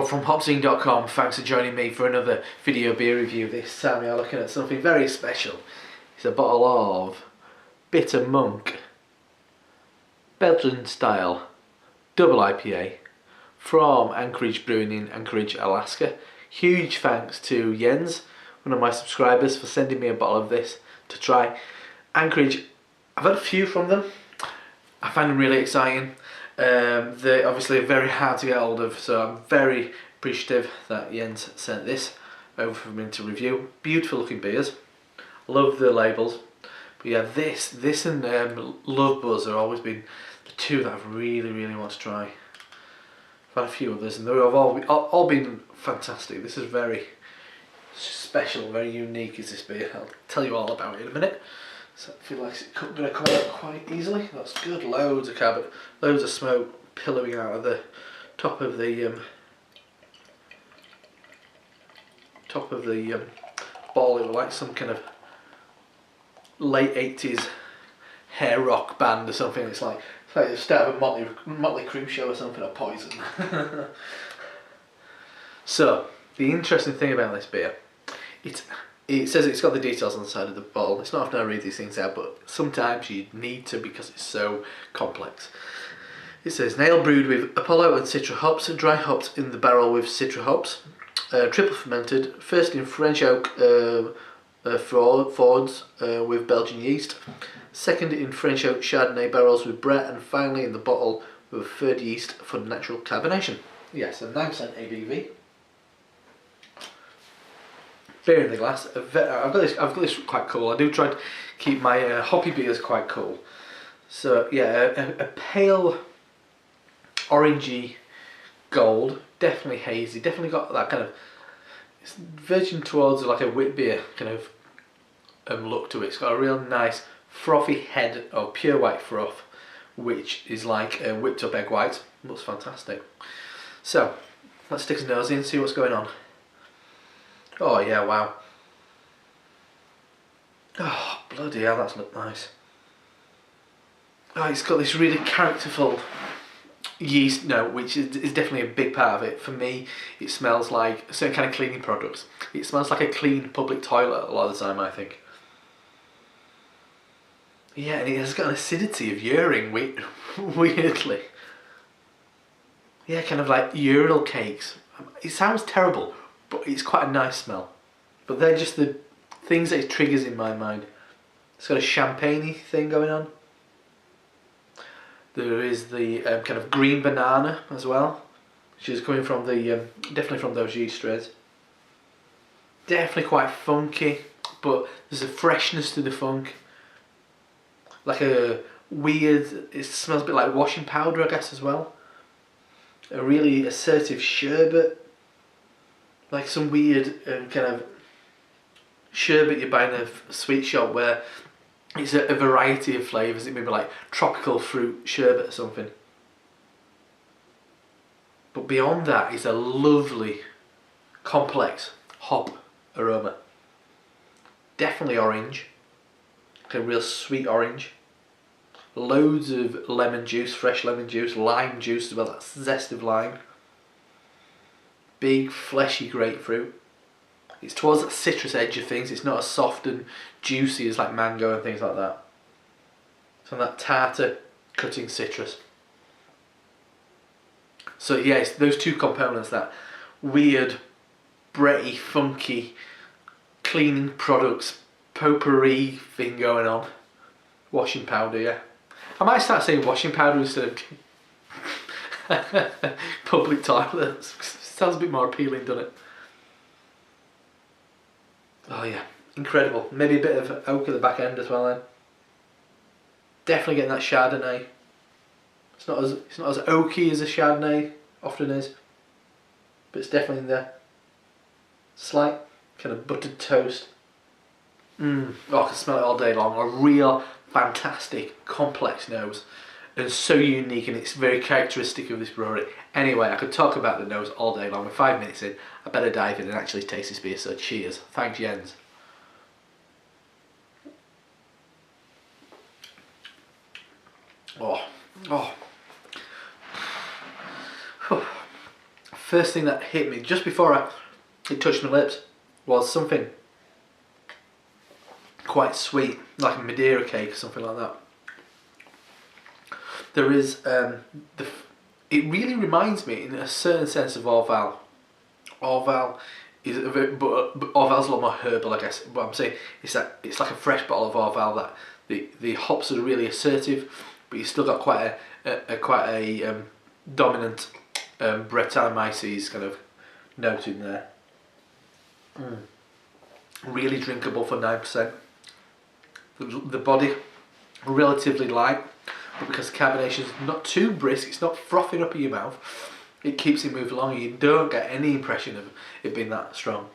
Rob from HopZine.com. Thanks for joining me for another video beer review. This time we are looking at something very special. It's a bottle of Bitter Monk Belgian style double IPA from Anchorage Brewing in Anchorage, Alaska. Huge thanks to Jens, one of my subscribers, for sending me a bottle of this to try. Anchorage, I've had a few from them. I find them really exciting. They're obviously very hard to get hold of, so I'm very appreciative that Jens sent this over for me to review. Beautiful looking beers, love the labels. But yeah, this and Love Buzz have always been the two that I've really want to try. I've had a few others and they've all been fantastic. This is very special, very unique is this beer. I'll tell you all about it in a minute. So I feel like it's going to come out quite easily. That's good. Loads of carbon, loads of smoke pillowing out of the top of the ball. It was like some kind of late 80s hair rock band or something. It's like the start of a Motley Crue show or something, or Poison. So the interesting thing about this beer, it says it's got the details on the side of the bottle. It's not often I read these things out, but sometimes you need to because it's so complex. It says nail brewed with Apollo and Citra hops, dry hopped in the barrel with Citra hops, triple fermented, first in French oak fords with Belgian yeast, second in French oak Chardonnay barrels with Brett, and finally in the bottle with a third yeast for natural carbonation. Yes, a 9% ABV. Beer in the glass. I've got this quite cool. I do try to keep my hoppy beers quite cool. So yeah, a pale orangey gold, definitely hazy, definitely got that kind of, it's verging towards like a wit beer kind of look to it. It's got a real nice frothy head of pure white froth, which is like a whipped up egg white. Looks fantastic. So let's stick his nose in and see what's going on. Oh yeah, wow. Oh bloody hell, that's looked nice. Oh, it's got this really characterful yeast note, which is definitely a big part of it. For me, it smells like certain kind of cleaning products. It smells like a clean public toilet a lot of the time, I think. Yeah, and it has got an acidity of urine, weirdly. Yeah, kind of like urinal cakes. It sounds terrible, but it's quite a nice smell. But they're just the things that it triggers in my mind. It's got a champagne-y thing going on. There is the kind of green banana as well, which is coming from the definitely from those yeast strains. Definitely quite funky, but there's a freshness to the funk. Like a weird, it smells a bit like washing powder, I guess, as well. A really assertive sherbet. Like some weird kind of sherbet you buy in a sweet shop where it's a variety of flavours. It may be like tropical fruit sherbet or something. But beyond that is a lovely, complex hop aroma. Definitely orange. Like a real sweet orange. Loads of lemon juice, fresh lemon juice, lime juice as well, that zest of lime. Big fleshy grapefruit. It's towards that citrus edge of things. It's not as soft and juicy as like mango and things like that. It's on that tartar cutting citrus. So yeah, it's those two components, that weird, bretty, funky, cleaning products, potpourri thing going on. Washing powder, yeah. I might start saying washing powder instead of public toilets. Sounds a bit more appealing, doesn't it? Oh yeah, incredible. Maybe a bit of oak at the back end as well then. Definitely getting that Chardonnay. It's not as oaky as a Chardonnay often is, but it's definitely in there. Slight kind of buttered toast. Oh, I can smell it all day long. A real fantastic, complex nose, and so unique, and it's very characteristic of this brewery. Anyway, I could talk about the nose all day long. We're 5 minutes in. I better dive in and actually taste this beer, so cheers. Thanks, Jens. Oh. first thing that hit me just before it touched my lips was something quite sweet, like a Madeira cake or something like that. There is it really reminds me in a certain sense of Orval. Orval is but Orval's a lot more herbal, I guess. What I'm saying is that it's like a fresh bottle of Orval that the hops are really assertive, but you've still got quite a dominant Brettanomyces kind of note in there. Really drinkable for 9%. The body relatively light, but because carbonation is not too brisk, it's not frothing up in your mouth, it keeps it moving along and you don't get any impression of it being that strong.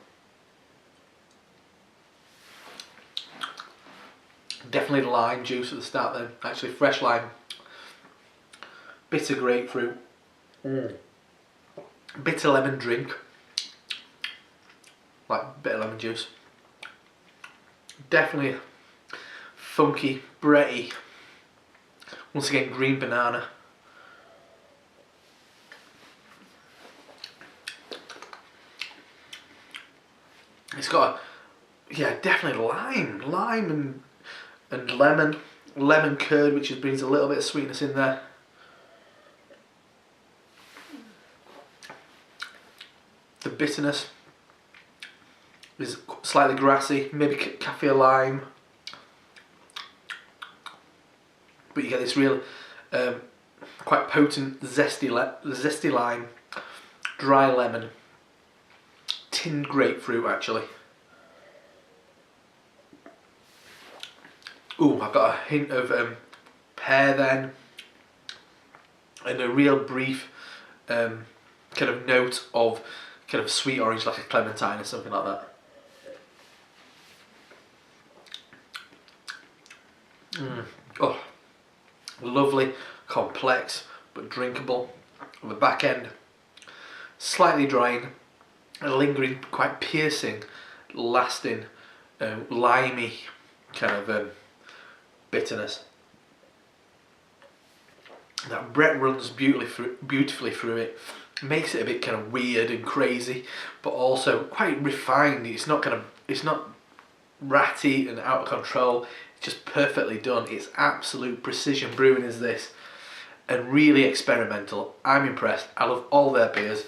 Definitely lime juice at the start then, actually fresh lime. Bitter grapefruit. Bitter lemon drink. Like bitter lemon juice. Definitely funky, bready. Once again, green banana. It's got definitely lime and lemon curd, which just brings a little bit of sweetness in there. The bitterness is slightly grassy, maybe kaffir lime, but you get this real quite potent zesty lime, dry lemon, tinned grapefruit actually. Ooh, I've got a hint of pear then, and a real brief kind of note of kind of sweet orange, like a clementine or something like that. Oh, lovely, complex but drinkable. On the back end, slightly drying, a lingering, quite piercing, lasting, limey kind of bitterness. That Brett runs beautifully through it, makes it a bit kind of weird and crazy, but also quite refined. It's not ratty and out of control. It's just perfectly done. It's absolute precision brewing is this, and really experimental. I'm impressed. I love all their beers,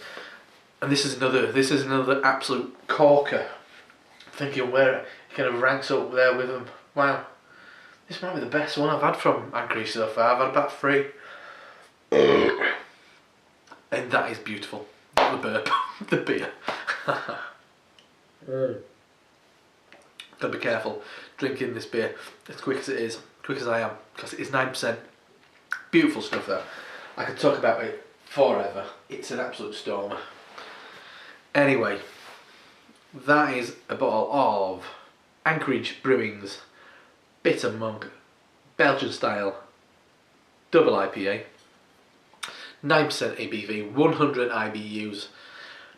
and this is another absolute corker. Thinking where it kind of ranks up there with them. Wow, this might be the best one I've had from Anchorage so far. I've had about 3. And that is beautiful. The burp, the beer. Gotta be careful drinking this beer as quick as it is, quick as I am, because it is 9%. Beautiful stuff there. I could talk about it forever. It's an absolute storm. Anyway, that is a bottle of Anchorage Brewing's Bitter Monk Belgian style double IPA. 9% ABV, 100 IBUs,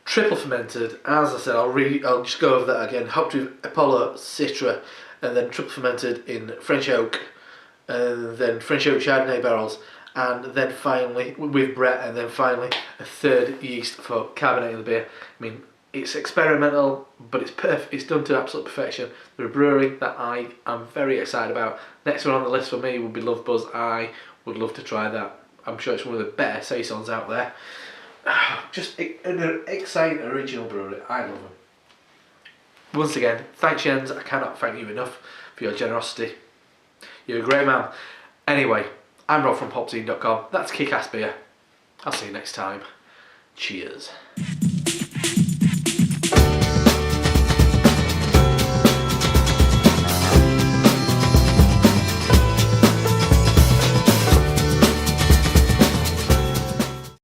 triple fermented. As I said, I'll just go over that again. Hopped with Apollo Citra, and then triple fermented in French oak, and then French oak Chardonnay barrels, and then finally with Brett, and then finally a third yeast for carbonating the beer. I mean, it's experimental, but it's perfect. It's done to absolute perfection. They're a brewery that I am very excited about. Next one on the list for me would be Love Buzz. I would love to try that. I'm sure it's one of the better saisons out there. Just an exciting original brewery. I love them. Once again, thanks Jens. I cannot thank you enough for your generosity. You're a great man. Anyway, I'm Rob from HopZine.com. That's Kick-Ass Beer. I'll see you next time. Cheers.